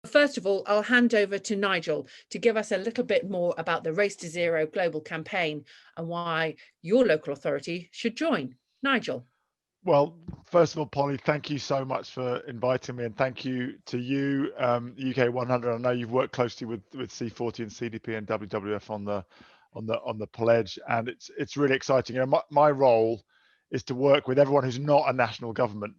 First of all, I'll hand over to Nigel to give us a little bit more about the Race to Zero global campaign and why your local authority should join. Nigel. Well, first of all, Polly, thank you so much for inviting me, and thank you to you, UK100. I know you've worked closely with C40 and CDP and WWF on the pledge, and it's really exciting. You know, my role is to work with everyone who's not a national government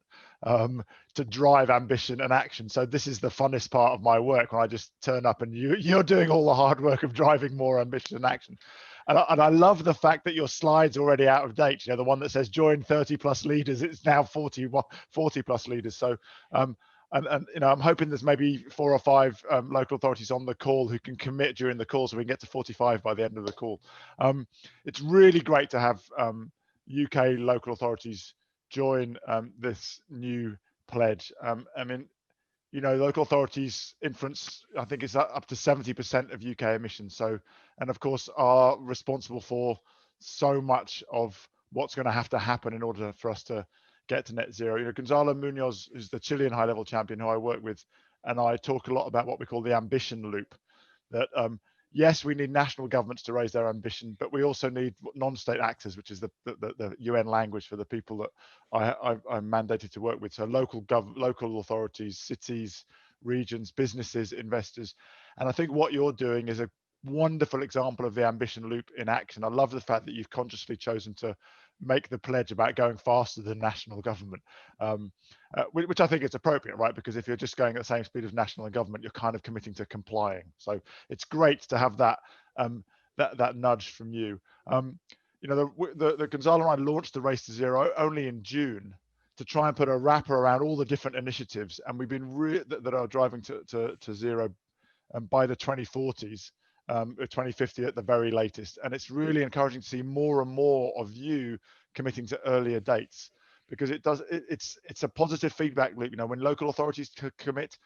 to drive ambition and action. So this is the funnest part of my work, when I just turn up and you're doing all the hard work of driving more ambition and action. And I love the fact that your slide's already out of date. You know, the one that says join 30 plus leaders, it's now 40 plus leaders. So and you know, I'm hoping there's maybe 4 or 5 local authorities on the call who can commit during the call, so we can get to 45 by the end of the call. It's really great to have UK local authorities join this new pledge. I mean, you know, local authorities influence, I think it's up to 70% of UK emissions. So, and of course, are responsible for so much of what's going to have to happen in order for us to get to net zero. You know, Gonzalo Munoz is the Chilean high-level champion who I work with, and I talk a lot about what we call the ambition loop. That yes, we need national governments to raise their ambition, but we also need non-state actors, which is the UN language for the people that I'm mandated to work with. So local authorities, cities, regions, businesses, investors. And I think what you're doing is a wonderful example of the ambition loop in action. I love the fact that you've consciously chosen to make the pledge about going faster than national government, which I think is appropriate, right? Because if you're just going at the same speed as national government, you're kind of committing to complying. So it's great to have that that nudge from you. You know, the Gonzalo and I launched the Race to Zero only in June to try and put a wrapper around all the different initiatives, and we've been that are driving to zero by the 2040s. 2050 at the very latest, and it's really encouraging to see more and more of you committing to earlier dates, because it's a positive feedback loop. You know, when local authorities commit,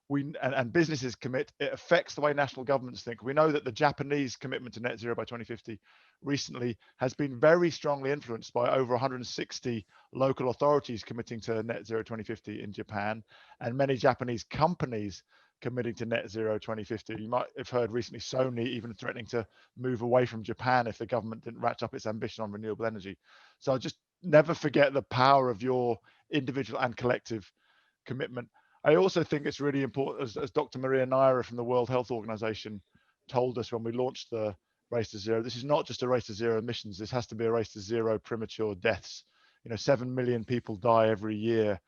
and businesses commit, it affects the way national governments think. We know that the Japanese commitment to net zero by 2050 recently has been very strongly influenced by over 160 local authorities committing to net zero 2050 in Japan, and many Japanese companies committing to net zero 2050. You might have heard recently Sony even threatening to move away from Japan if the government didn't ratchet up its ambition on renewable energy. So just never forget the power of your individual and collective commitment. I also think it's really important, as Dr. Maria Naira from the World Health Organization told us when we launched the Race to Zero, this is not just a race to zero emissions, this has to be a race to zero premature deaths. You know, 7 million people die every year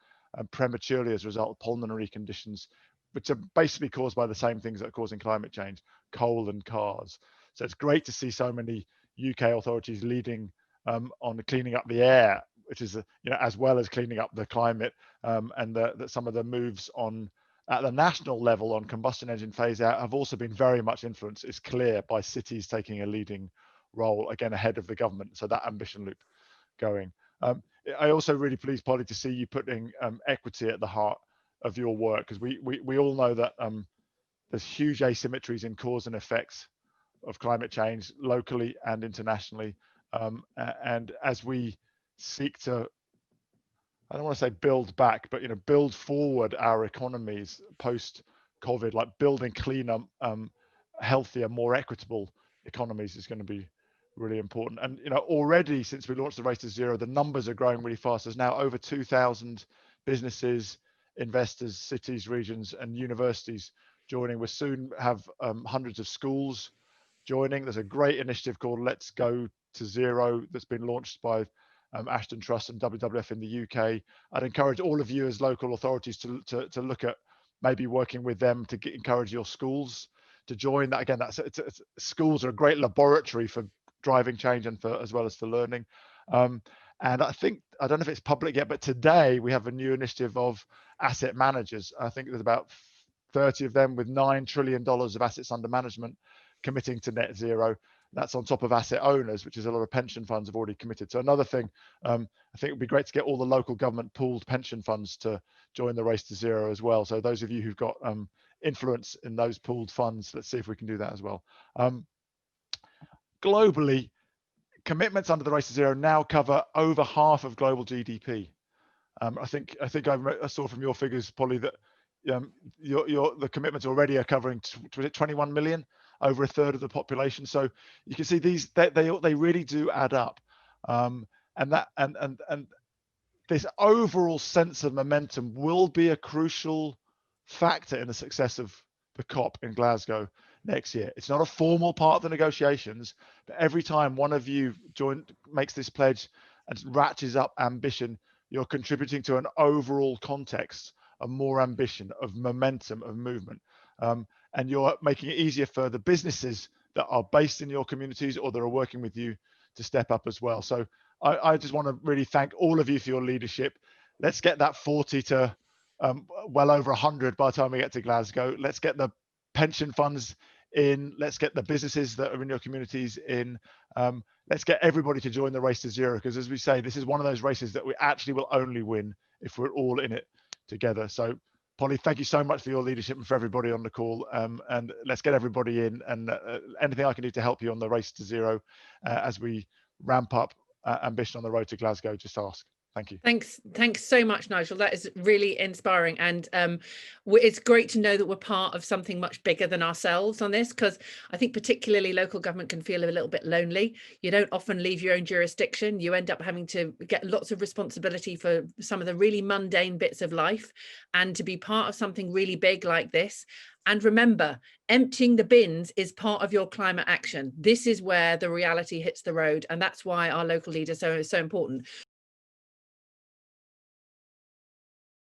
prematurely as a result of pulmonary conditions, which are basically caused by the same things that are causing climate change, coal and cars. So it's great to see so many UK authorities leading on cleaning up the air, which is, you know, as well as cleaning up the climate, and that some of the moves on at the national level on combustion engine phase out have also been very much influenced, it's clear, by cities taking a leading role, again, ahead of the government. So that ambition loop going. I also really pleased, Polly, to see you putting equity at the heart of your work, because we all know that there's huge asymmetries in cause and effects of climate change locally and internationally, and as we seek to, I don't want to say build back, but, you know, build forward our economies post COVID, like building cleaner, healthier, more equitable economies is going to be really important. And, you know, already since we launched the Race to Zero, the numbers are growing really fast. There's now over 2,000 businesses, investors, cities, regions, and universities joining. We'll soon have hundreds of schools joining. There's a great initiative called Let's Go to Zero that's been launched by Ashton Trust and WWF in the UK. I'd encourage all of you as local authorities to look at maybe working with them to encourage your schools to join that. Again, schools are a great laboratory for driving change and as well as for learning. And I think, I don't know if it's public yet, but today we have a new initiative of asset managers. I think there's about 30 of them with $9 trillion of assets under management committing to net zero. That's on top of asset owners, which is a lot of pension funds have already committed. So another thing, I think it would be great to get all the local government pooled pension funds to join the Race to Zero as well. So those of you who've got influence in those pooled funds, let's see if we can do that as well. Globally, commitments under the Race to Zero now cover over half of global GDP. I think I saw from your figures, Polly, that the commitments already are covering 21 million, over a third of the population. So you can see these they really do add up, and this overall sense of momentum will be a crucial factor in the success of the COP in Glasgow next year. It's not a formal part of the negotiations, but every time one of you makes this pledge and ratchets up ambition, you're contributing to an overall context of more ambition, of momentum, of movement. And you're making it easier for the businesses that are based in your communities or that are working with you to step up as well. So I just want to really thank all of you for your leadership. Let's get that 40 to well over 100 by the time we get to Glasgow. Let's get the pension funds in. Let's get the businesses that are in your communities in. Let's get everybody to join the race to zero, because as we say, this is one of those races that we actually will only win if we're all in it together. So Polly, thank you so much for your leadership and for everybody on the call. And let's get everybody in, and anything I can do to help you on the race to zero as we ramp up ambition on the road to Glasgow, just ask. Thank you. Thanks so much, Nigel. That is really inspiring, and it's great to know that we're part of something much bigger than ourselves on this, because I think particularly local government can feel a little bit lonely. You don't often leave your own jurisdiction. You end up having to get lots of responsibility for some of the really mundane bits of life, and to be part of something really big like this. And remember, emptying the bins is part of your climate action. This is where the reality hits the road, and that's why our local leaders are so important.